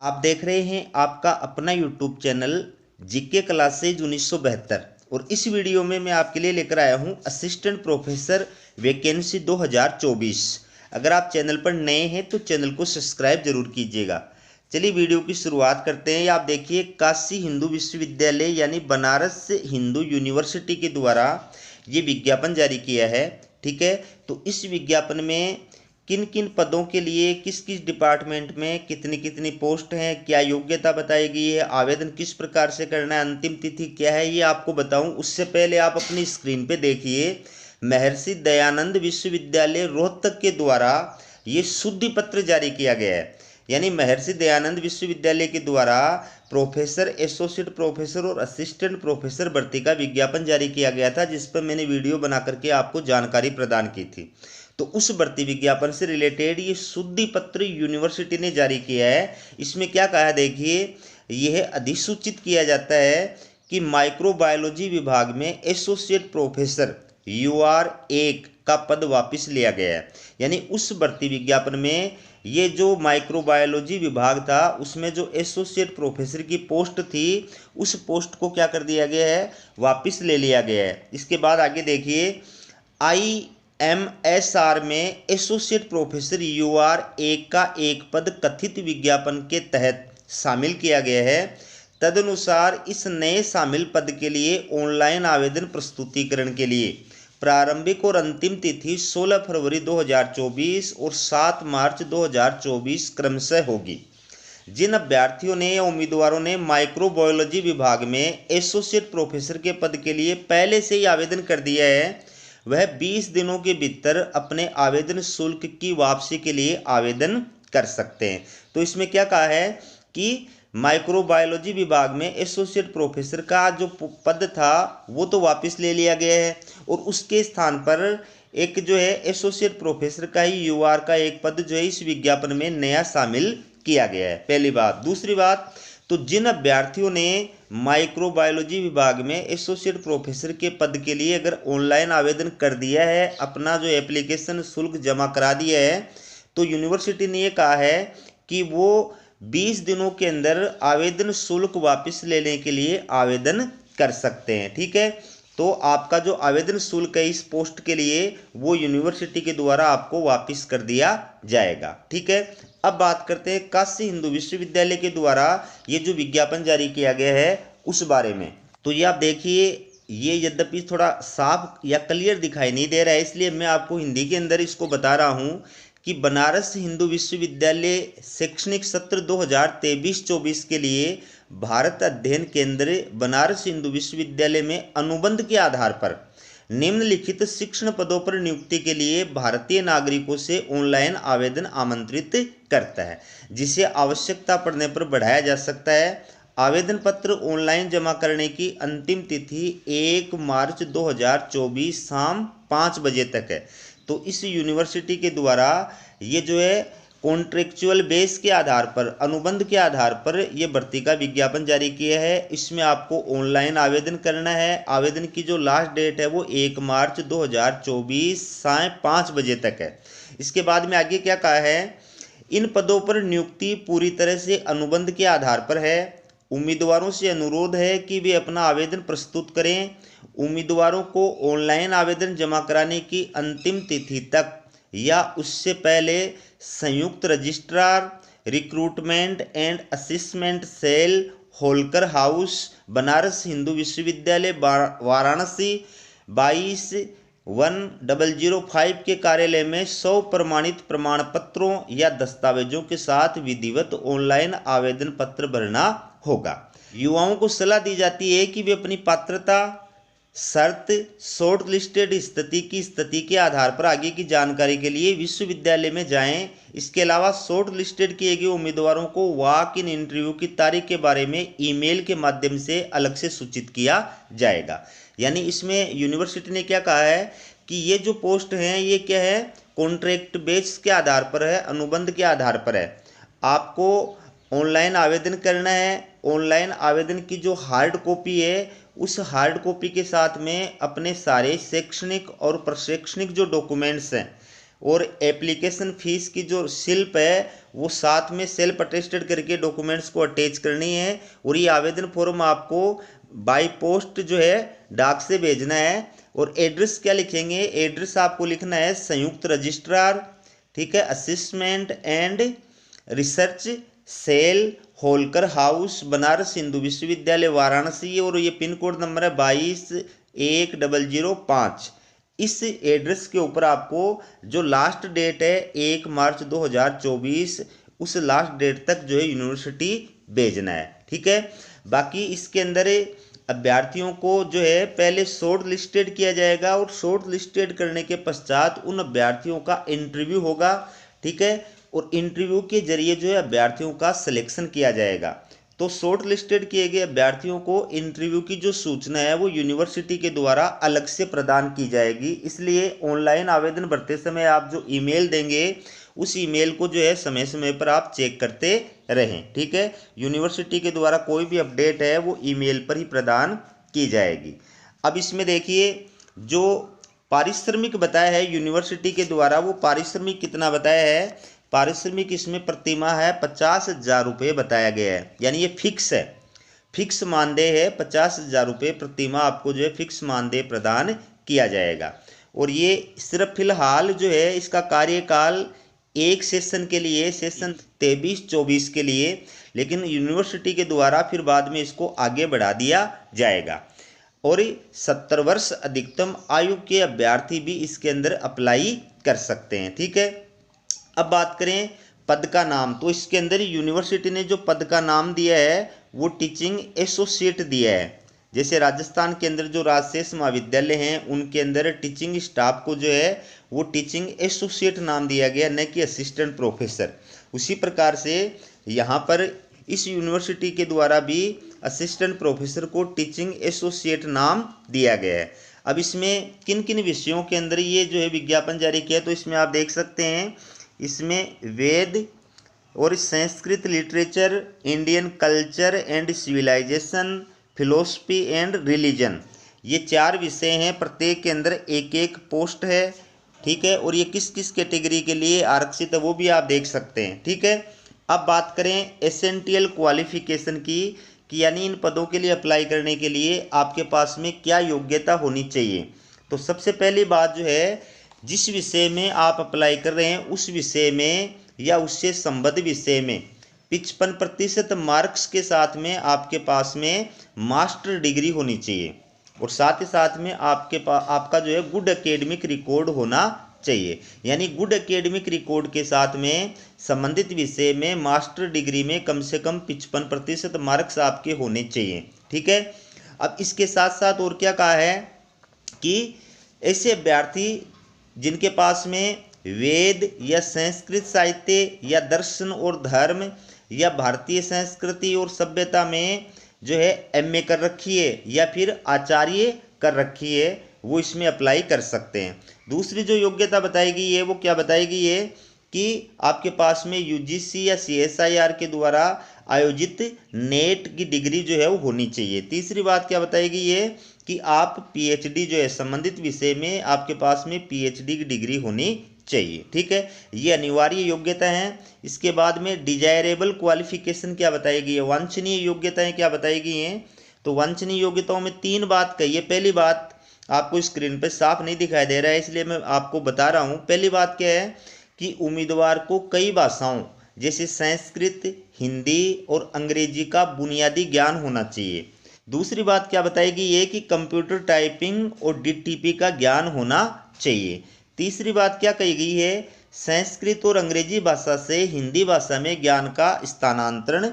आप देख रहे हैं आपका अपना यूट्यूब चैनल जीके क्लासेज 1972 और इस वीडियो में मैं आपके लिए लेकर आया हूं असिस्टेंट प्रोफेसर वैकेंसी 2024। अगर आप चैनल पर नए हैं तो चैनल को सब्सक्राइब जरूर कीजिएगा। चलिए वीडियो की शुरुआत करते हैं। आप देखिए काशी हिंदू विश्वविद्यालय यानी बनारस हिंदू यूनिवर्सिटी के द्वारा ये विज्ञापन जारी किया है। ठीक है, तो इस विज्ञापन में किन किन पदों के लिए किस किस डिपार्टमेंट में कितनी कितनी पोस्ट हैं, क्या योग्यता बताई गई है, आवेदन किस प्रकार से करना है, अंतिम तिथि क्या है, ये आपको बताऊं उससे पहले आप अपनी स्क्रीन पे देखिए महर्षि दयानंद विश्वविद्यालय रोहतक के द्वारा ये शुद्धि पत्र जारी किया गया है। यानी महर्षि दयानंद विश्वविद्यालय के द्वारा प्रोफेसर, एसोसिएट प्रोफेसर और असिस्टेंट प्रोफेसर भर्ती का विज्ञापन जारी किया गया था, जिस पर मैंने वीडियो बना करके आपको जानकारी प्रदान की थी। तो उस भर्ती विज्ञापन से रिलेटेड ये शुद्धि पत्र यूनिवर्सिटी ने जारी किया है। इसमें क्या कहा है देखिए, यह अधिसूचित किया जाता है कि माइक्रोबायोलॉजी विभाग में एसोसिएट प्रोफेसर UR 1 का पद वापस लिया गया है। यानी उस भर्ती विज्ञापन में ये जो माइक्रोबायोलॉजी विभाग था उसमें जो एसोसिएट प्रोफेसर की पोस्ट थी उस पोस्ट को क्या कर दिया गया है, वापस ले लिया गया है। इसके बाद आगे देखिए IMSR में एसोसिएट प्रोफेसर UR 1 का एक पद कथित विज्ञापन के तहत शामिल किया गया है। तदनुसार इस नए शामिल पद के लिए ऑनलाइन आवेदन प्रस्तुतिकरण के लिए प्रारंभिक और अंतिम तिथि 16 फरवरी 2024 और 7 मार्च 2024 क्रमशः होगी। जिन अभ्यर्थियों ने या उम्मीदवारों ने माइक्रोबायोलॉजी विभाग में एसोसिएट प्रोफेसर के पद के लिए पहले से ही आवेदन कर दिया है वह 20 दिनों के भीतर अपने आवेदन शुल्क की वापसी के लिए आवेदन कर सकते हैं। तो इसमें क्या कहा है कि माइक्रोबायोलॉजी विभाग में एसोसिएट प्रोफेसर का जो पद था वो तो वापस ले लिया गया है और उसके स्थान पर एक जो है एसोसिएट प्रोफेसर का ही UR का एक पद जो है इस विज्ञापन में नया शामिल किया गया है। पहली बात। दूसरी बात, तो जिन अभ्यर्थियों ने माइक्रोबायोलॉजी विभाग में एसोसिएट प्रोफेसर के पद के लिए अगर ऑनलाइन आवेदन कर दिया है, अपना जो एप्लीकेशन शुल्क जमा करा दिया है, तो यूनिवर्सिटी ने ये कहा है कि वो 20 दिनों के अंदर आवेदन शुल्क वापस लेने के लिए आवेदन कर सकते हैं। ठीक है, तो आपका जो आवेदन शुल्क है इस पोस्ट के लिए वो यूनिवर्सिटी के द्वारा आपको वापस कर दिया जाएगा। ठीक है, अब बात करते हैं काशी हिंदू विश्वविद्यालय के द्वारा ये जो विज्ञापन जारी किया गया है उस बारे में। तो ये आप देखिए, ये यद्यपि थोड़ा साफ या क्लियर दिखाई नहीं दे रहा है, इसलिए मैं आपको हिंदी के अंदर इसको बता रहा हूँ कि बनारस हिंदू विश्वविद्यालय शैक्षणिक सत्र 2023-24 के लिए भारत अध्ययन केंद्र बनारस हिंदू विश्वविद्यालय में अनुबंध के आधार पर निम्नलिखित शिक्षण पदों पर नियुक्ति के लिए भारतीय नागरिकों से ऑनलाइन आवेदन आमंत्रित करता है, जिसे आवश्यकता पड़ने पर बढ़ाया जा सकता है। आवेदन पत्र ऑनलाइन जमा करने की अंतिम तिथि 1 मार्च 2024 शाम 5 बजे तक है। तो इस यूनिवर्सिटी के द्वारा ये जो है कॉन्ट्रेक्चुअल बेस के आधार पर, अनुबंध के आधार पर ये भर्ती का विज्ञापन जारी किया है। इसमें आपको ऑनलाइन आवेदन करना है। आवेदन की जो लास्ट डेट है वो 1 मार्च 2024 साय 5 बजे तक है। इसके बाद में आगे क्या कहा है, इन पदों पर नियुक्ति पूरी तरह से अनुबंध के आधार पर है। उम्मीदवारों से अनुरोध है कि वे अपना आवेदन प्रस्तुत करें। उम्मीदवारों को ऑनलाइन आवेदन जमा कराने की अंतिम तिथि तक या उससे पहले संयुक्त registrar recruitment and assessment cell, Holkar house, Banaras Hindu विश्वविद्यालय वाराणसी 22-1005 के कार्यालय में 100 प्रमाणित प्रमाण पत्रों या दस्तावेजों के साथ विधिवत ऑनलाइन आवेदन पत्र भरना होगा। युवाओं को सलाह दी जाती है कि वे अपनी पात्रता, शर्त, शॉर्ट लिस्टेड स्थिति के आधार पर आगे की जानकारी के लिए विश्वविद्यालय में जाएं। इसके अलावा शॉर्ट लिस्टेड किए गए उम्मीदवारों को वॉक इन इंटरव्यू की तारीख के बारे में ईमेल के माध्यम से अलग से सूचित किया जाएगा। यानी इसमें यूनिवर्सिटी ने क्या कहा है कि ये जो पोस्ट हैं ये क्या है, कॉन्ट्रैक्ट बेस के आधार पर है, अनुबंध के आधार पर है। आपको ऑनलाइन आवेदन करना है। ऑनलाइन आवेदन की जो हार्ड कॉपी है उस हार्ड कॉपी के साथ में अपने सारे शैक्षणिक और प्रशैक्षणिक जो डॉक्यूमेंट्स हैं और एप्लीकेशन फीस की जो स्लिप है वो साथ में सेल्फ अटेस्टेड करके डॉक्यूमेंट्स को अटैच करनी है। और ये आवेदन फॉर्म आपको बाय पोस्ट जो है डाक से भेजना है। और एड्रेस क्या लिखेंगे, एड्रेस आपको लिखना है संयुक्त रजिस्ट्रार, ठीक है, assistant and research cell, Holkar house, Banaras Hindu विश्वविद्यालय वाराणसी। और ये पिन कोड नंबर है 221005। इस एड्रेस के ऊपर आपको जो लास्ट डेट है 1 मार्च 2024, उस लास्ट डेट तक जो है यूनिवर्सिटी भेजना है, ठीक है। बाकी इसके अंदर अभ्यर्थियों को जो है पहले शॉर्ट लिस्टेड किया जाएगा और शॉर्ट लिस्टेड करने के पश्चात उन अभ्यर्थियों का इंटरव्यू होगा, ठीक है। और इंटरव्यू के जरिए जो है अभ्यर्थियों का सिलेक्शन किया जाएगा। तो शॉर्ट लिस्टेड किए गए अभ्यर्थियों को इंटरव्यू की जो सूचना है वो यूनिवर्सिटी के द्वारा अलग से प्रदान की जाएगी। इसलिए ऑनलाइन आवेदन भरते समय आप जो ईमेल देंगे उस ईमेल को जो है समय समय पर आप चेक करते रहें, ठीक है। यूनिवर्सिटी के द्वारा कोई भी अपडेट है वो ईमेल पर ही प्रदान की जाएगी। अब इसमें देखिए जो पारिश्रमिक बताया है यूनिवर्सिटी के द्वारा, वो पारिश्रमिक कितना बताया है, पारिश्रमिक इसमें प्रतिमाह है 50,000 रुपये बताया गया है, यानी ये फिक्स है, फिक्स मानदेय है 50,000 रुपये प्रतिमाह आपको जो है फिक्स मानदेय प्रदान किया जाएगा। और ये सिर्फ फिलहाल जो है इसका कार्यकाल एक सेशन के लिए, सेशन 23-24 के लिए, लेकिन यूनिवर्सिटी के द्वारा फिर बाद में इसको आगे बढ़ा दिया जाएगा। और 70 वर्ष अधिकतम आयु के अभ्यर्थी भी इसके अंदर अप्लाई कर सकते हैं, ठीक है। अब बात करें पद का नाम, तो इसके अंदर यूनिवर्सिटी ने जो पद का नाम दिया है वो टीचिंग एसोसिएट दिया है। जैसे राजस्थान के अंदर जो राजशेष महाविद्यालय हैं उनके अंदर टीचिंग स्टाफ को जो है वो टीचिंग एसोसिएट नाम दिया गया, न कि असिस्टेंट प्रोफेसर। उसी प्रकार से यहाँ पर इस यूनिवर्सिटी के द्वारा भी असिस्टेंट प्रोफेसर को टीचिंग एसोसिएट नाम दिया गया है। अब इसमें किन किन विषयों के अंदर ये जो है विज्ञापन जारी किया, तो इसमें आप देख सकते हैं, इसमें वेद और Sanskrit literature, Indian culture and civilization, philosophy and religion, ये 4 विषय हैं। प्रत्येक के अंदर एक एक पोस्ट है, ठीक है। और ये किस किस कैटेगरी के लिए आरक्षित है वो भी आप देख सकते हैं, ठीक है। अब बात करें एसेंशियल क्वालिफिकेशन की, कि यानी इन पदों के लिए अप्लाई करने के लिए आपके पास में क्या योग्यता होनी चाहिए। तो सबसे पहली बात जो है, जिस विषय में आप अप्लाई कर रहे हैं उस विषय में या उससे संबद्ध विषय में 55% मार्क्स के साथ में आपके पास में मास्टर डिग्री होनी चाहिए। और साथ ही साथ में आपका जो है गुड एकेडमिक रिकॉर्ड होना चाहिए, यानी गुड एकेडमिक रिकॉर्ड के साथ में संबंधित विषय में मास्टर डिग्री में कम से कम 55% मार्क्स आपके होने चाहिए, ठीक है। अब इसके साथ साथ और क्या कहा है कि ऐसे अभ्यर्थी जिनके पास में वेद या संस्कृत साहित्य या दर्शन और धर्म या भारतीय संस्कृति और सभ्यता में जो है एमए कर रखी है या फिर आचार्य कर रखी है, वो इसमें अप्लाई कर सकते हैं। दूसरी जो योग्यता बताई गई है वो क्या बताई गई है कि आपके पास में यूजीसी या सीएसआईआर के द्वारा आयोजित नेट की डिग्री जो है वो होनी चाहिए। तीसरी बात क्या बताई गई है कि आप पीएचडी जो है संबंधित विषय में आपके पास में पीएचडी की डिग्री होनी चाहिए, ठीक है। ये अनिवार्य योग्यता है। इसके बाद में डिजायरेबल क्वालिफिकेशन क्या बताई गई है, वांछनीय योग्यताएं क्या बताई गई हैं। तो वांछनीय योग्यताओं में 3 बात कही है। पहली बात आपको स्क्रीन पे साफ नहीं दिखाई दे रहा है इसलिए मैं आपको बता रहा हूँ। पहली बात क्या है कि उम्मीदवार को कई भाषाओं जैसे संस्कृत, हिंदी और अंग्रेजी का बुनियादी ज्ञान होना चाहिए। दूसरी बात क्या बताई गई है कि कंप्यूटर टाइपिंग और डीटीपी का ज्ञान होना चाहिए। तीसरी बात क्या कही गई है, संस्कृत और अंग्रेजी भाषा से हिंदी भाषा में ज्ञान का स्थानांतरण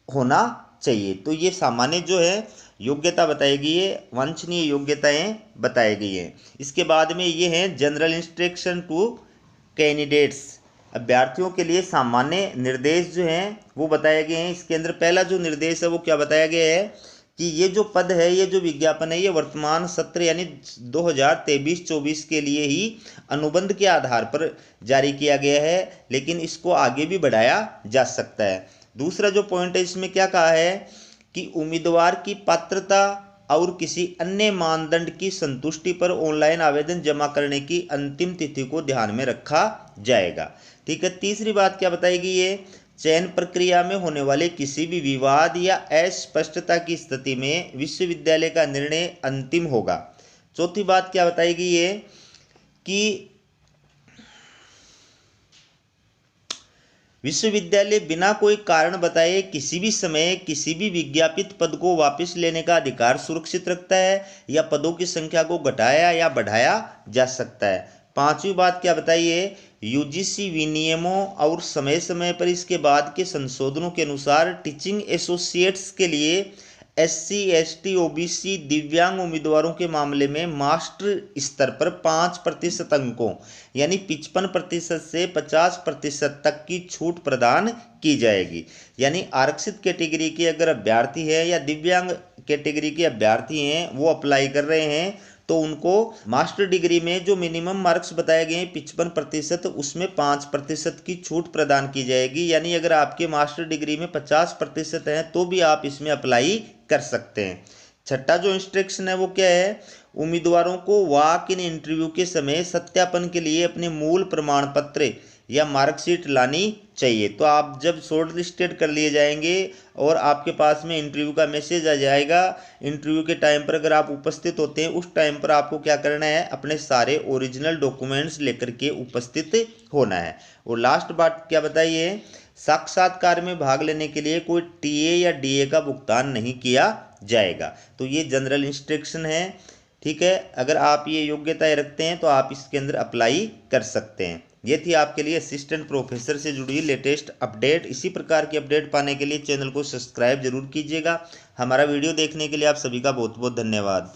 होना चाहिए। तो ये सामान्य जो है योग्यता बताई गई है, वांछनीय योग्यताएं बताई गई हैं। इसके बाद में ये हैं जनरल इंस्ट्रक्शन टू कैंडिडेट्स, अभ्यर्थियों के लिए सामान्य निर्देश जो हैं वो बताए गए हैं। इसके अंदर पहला जो निर्देश है वो क्या बताया गया है कि ये जो पद है, ये जो विज्ञापन है, ये वर्तमान सत्र यानी 2023-24 के लिए ही अनुबंध के आधार पर जारी किया गया है, लेकिन इसको आगे भी बढ़ाया जा सकता है। दूसरा जो पॉइंट है इसमें क्या कहा है कि उम्मीदवार की पात्रता और किसी अन्य मानदंड की संतुष्टि पर ऑनलाइन आवेदन जमा करने की अंतिम तिथि को ध्यान में रखा जाएगा। ठीक है। तीसरी बात क्या बताएगी ये, चयन प्रक्रिया में होने वाले किसी भी विवाद या अस्पष्टता की स्थिति में विश्वविद्यालय का निर्णय अंतिम होगा। चौथी बात क्या बताएगी ये कि विश्वविद्यालय बिना कोई कारण बताए किसी भी समय किसी भी विज्ञापित पद को वापस लेने का अधिकार सुरक्षित रखता है या पदों की संख्या को घटाया या बढ़ाया जा सकता है। पांचवी बात क्या बताइए, यूजीसी विनियमों और समय समय पर इसके बाद के संशोधनों के अनुसार टीचिंग एसोसिएट्स के लिए SC ST OBC दिव्यांग उम्मीदवारों के मामले में मास्टर स्तर पर 5% अंकों यानी 55% से 50% तक की छूट प्रदान की जाएगी। यानी आरक्षित कैटेगरी के अगर अभ्यर्थी है या दिव्यांग कैटेगरी के अभ्यर्थी हैं वो अप्लाई कर रहे हैं तो उनको मास्टर डिग्री में जो मिनिमम मार्क्स बताए गए हैं 55%, उसमें 5% की छूट प्रदान की जाएगी। यानी अगर आपके मास्टर डिग्री में 50% है तो भी आप इसमें अप्लाई कर सकते हैं। छठा जो इंस्ट्रक्शन है वो क्या है, उम्मीदवारों को वॉक इन इंटरव्यू के समय सत्यापन के लिए अपने मूल प्रमाण पत्र या मार्कशीट लानी चाहिए। तो आप जब शॉर्ट लिस्टेड कर लिए जाएंगे और आपके पास में इंटरव्यू का मैसेज आ जाएगा, इंटरव्यू के टाइम पर अगर आप उपस्थित होते हैं उस टाइम पर आपको क्या करना है, अपने सारे ओरिजिनल डॉक्यूमेंट्स लेकर के उपस्थित होना है। और लास्ट बात क्या बताइए, साक्षात्कार में भाग लेने के लिए कोई टीए या डीए का भुगतान नहीं किया जाएगा। तो ये जनरल इंस्ट्रक्शन है। ठीक है। अगर आप ये योग्यताएं रखते हैं तो आप इसके अंदर अप्लाई कर सकते हैं। ये थी आपके लिए असिस्टेंट प्रोफेसर से जुड़ी लेटेस्ट अपडेट। इसी प्रकार की अपडेट पाने के लिए चैनल को सब्सक्राइब जरूर कीजिएगा। हमारा वीडियो देखने के लिए आप सभी का बहुत बहुत धन्यवाद।